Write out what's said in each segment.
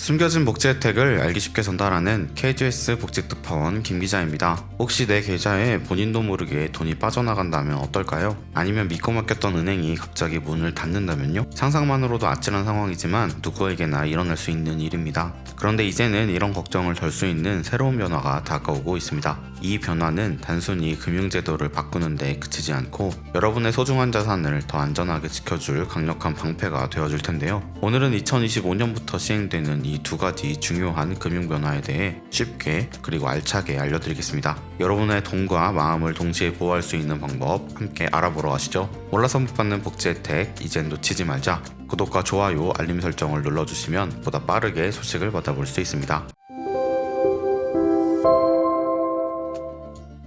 숨겨진 복지 혜택을 알기 쉽게 전달하는 KGS 복지특파원 김기자입니다. 혹시 내 계좌에 본인도 모르게 돈이 빠져나간다면 어떨까요? 아니면 믿고 맡겼던 은행이 갑자기 문을 닫는다면요? 상상만으로도 아찔한 상황이지만 누구에게나 일어날 수 있는 일입니다. 그런데 이제는 이런 걱정을 덜 수 있는 새로운 변화가 다가오고 있습니다. 이 변화는 단순히 금융제도를 바꾸는 데 그치지 않고 여러분의 소중한 자산을 더 안전하게 지켜줄 강력한 방패가 되어줄 텐데요. 오늘은 2025년부터 시행되는 이 두 가지 중요한 금융 변화에 대해 쉽게 그리고 알차게 알려드리겠습니다. 여러분의 돈과 마음을 동시에 보호할 수 있는 방법 함께 알아보러 가시죠. 몰라서 못 받는 복지 혜택 이젠 놓치지 말자. 구독과 좋아요, 알림 설정을 눌러주시면 보다 빠르게 소식을 받아볼 수 있습니다.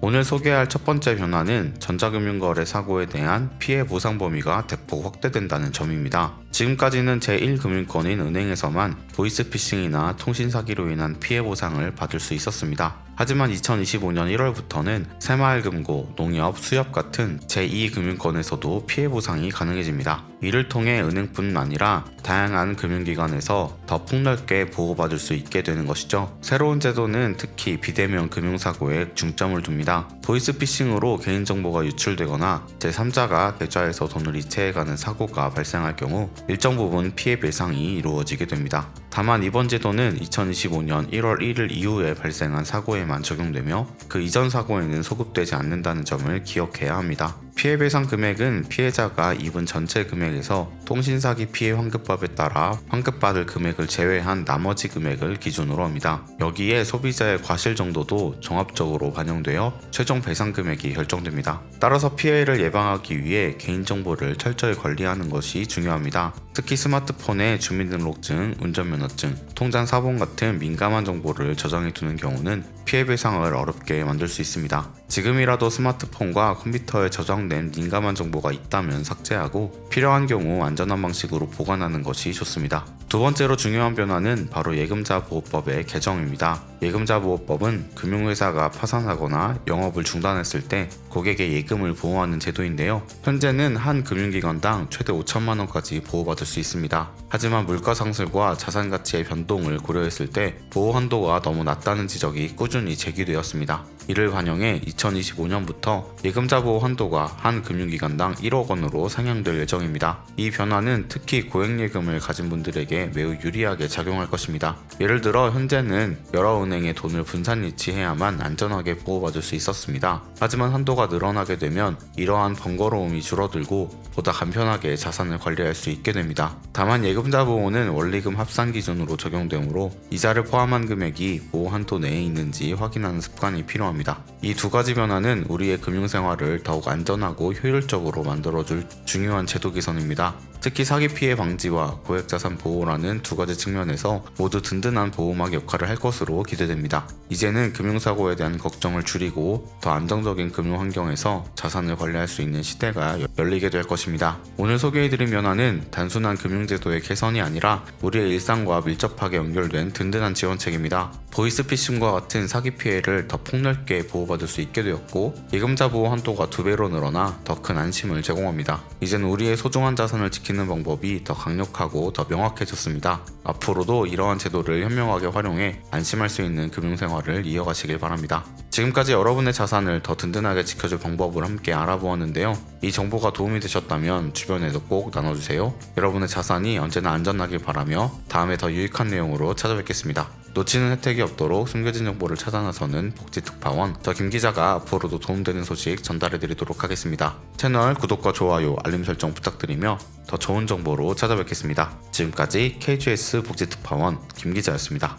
오늘 소개할 첫 번째 변화는 전자금융거래 사고에 대한 피해 보상 범위가 대폭 확대된다는 점입니다. 지금까지는 제1금융권인 은행에서만 보이스피싱이나 통신사기로 인한 피해 보상을 받을 수 있었습니다. 하지만 2025년 1월부터는 새마을금고, 농협, 수협 같은 제2금융권에서도 피해 보상이 가능해집니다. 이를 통해 은행뿐 아니라 다양한 금융기관에서 더 폭넓게 보호받을 수 있게 되는 것이죠. 새로운 제도는 특히 비대면 금융사고에 중점을 둡니다. 보이스피싱으로 개인정보가 유출되거나 제3자가 계좌에서 돈을 이체해가는 사고가 발생할 경우 일정 부분 피해 배상이 이루어지게 됩니다. 다만 이번 제도는 2025년 1월 1일 이후에 발생한 사고에만 적용되며 그 이전 사고에는 소급되지 않는다는 점을 기억해야 합니다. 피해 배상 금액은 피해자가 입은 전체 금액에서 통신사기 피해 환급법에 따라 환급받을 금액을 제외한 나머지 금액을 기준으로 합니다. 여기에 소비자의 과실 정도도 종합적으로 반영되어 최종 배상 금액이 결정됩니다. 따라서 피해를 예방하기 위해 개인정보를 철저히 관리하는 것이 중요합니다. 특히 스마트폰에 주민등록증, 운전면허증, 통장 사본 같은 민감한 정보를 저장해두는 경우는 피해 배상을 어렵게 만들 수 있습니다. 지금이라도 스마트폰과 컴퓨터에 저장된 민감한 정보가 있다면 삭제하고 필요한 경우 안전한 방식으로 보관하는 것이 좋습니다. 두 번째로 중요한 변화는 바로 예금자보호법의 개정입니다. 예금자보호법은 금융회사가 파산하거나 영업을 중단했을 때 고객의 예금을 보호하는 제도인데요. 현재는 한 금융기관당 최대 5천만 원까지 보호받을 수 있습니다. 하지만 물가 상승과 자산 가치의 변동을 고려했을 때 보호 한도가 너무 낮다는 지적이 꾸준히 제기되었습니다. 이를 반영해 2025년부터 예금자 보호 한도가 한 금융기관당 1억 원으로 상향될 예정입니다. 이 변화는 특히 고액예금을 가진 분들에게 매우 유리하게 작용할 것입니다. 예를 들어 현재는 여러 은행에 돈을 분산 이체해야만 안전하게 보호받을 수 있었습니다. 하지만 한도가 늘어나게 되면 이러한 번거로움이 줄어들고 보다 간편하게 자산을 관리할 수 있게 됩니다. 다만 예금자 보호는 원리금 합산 기준으로 적용되므로 이자를 포함한 금액이 보호 한도 내에 있는지 확인하는 습관이 필요합니다. 이 두 가지 변화는 우리의 금융생활을 더욱 안전하고 효율적으로 만들어줄 중요한 제도 개선입니다. 특히 사기 피해 방지와 고액자산 보호라는 두 가지 측면에서 모두 든든한 보호막 역할을 할 것으로 기대됩니다. 이제는 금융사고에 대한 걱정을 줄이고 더 안정적인 금융 환경에서 자산을 관리할 수 있는 시대가 열리게 될 것입니다. 오늘 소개해드린 변화는 단순한 금융제도의 개선이 아니라 우리의 일상과 밀접하게 연결된 든든한 지원책입니다. 보이스피싱과 같은 사기 피해를 더 폭넓게 보호받을 수 있게 되었고 예금자 보호 한도가 2배로 늘어나 더 큰 안심을 제공합니다. 이제는 우리의 소중한 자산을 지키는 방법이 더 강력하고 더 명확해졌습니다. 앞으로도 이러한 제도를 현명하게 활용해 안심할 수 있는 금융생활을 이어가시길 바랍니다. 지금까지 여러분의 자산을 더 든든하게 지켜줄 방법을 함께 알아보았는데요. 이 정보가 도움이 되셨다면 주변에도 꼭 나눠주세요. 여러분의 자산이 언제나 안전하길 바라며 다음에 더 유익한 내용으로 찾아뵙겠습니다. 놓치는 혜택이 없도록 숨겨진 정보를 찾아 나서는 복지특파원 저 김기자가 앞으로도 도움되는 소식 전달해드리도록 하겠습니다. 채널 구독과 좋아요, 알림 설정 부탁드리며 더 좋은 정보로 찾아뵙겠습니다. 지금까지 KGS 복지특파원 김기자였습니다.